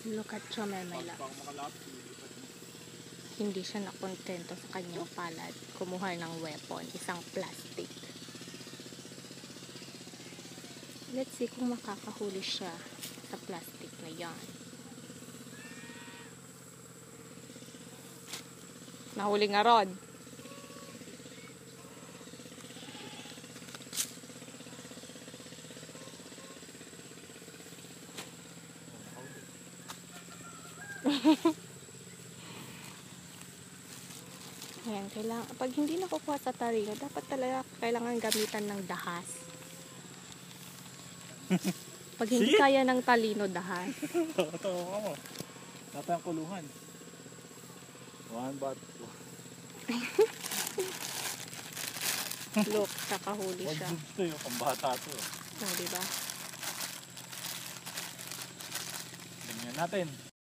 Look at Chomemela. Hindi siya nakontento sa kanyang palad. Kumuha ng weapon, isang plastic. Let's see kung makakahuli siya sa plastic na yan. Nahuli nga Rod. Ayan, pag hindi nakukuha sa talino, dapat talaga kailangan gamitan ng dahas. Pag hindi kaya ng talino, dahas. Tawa mo. Dapat ang kulungan. One bat. Look, kakahuli siya. Wag to yung pambata to. O, diba? Ganyan natin.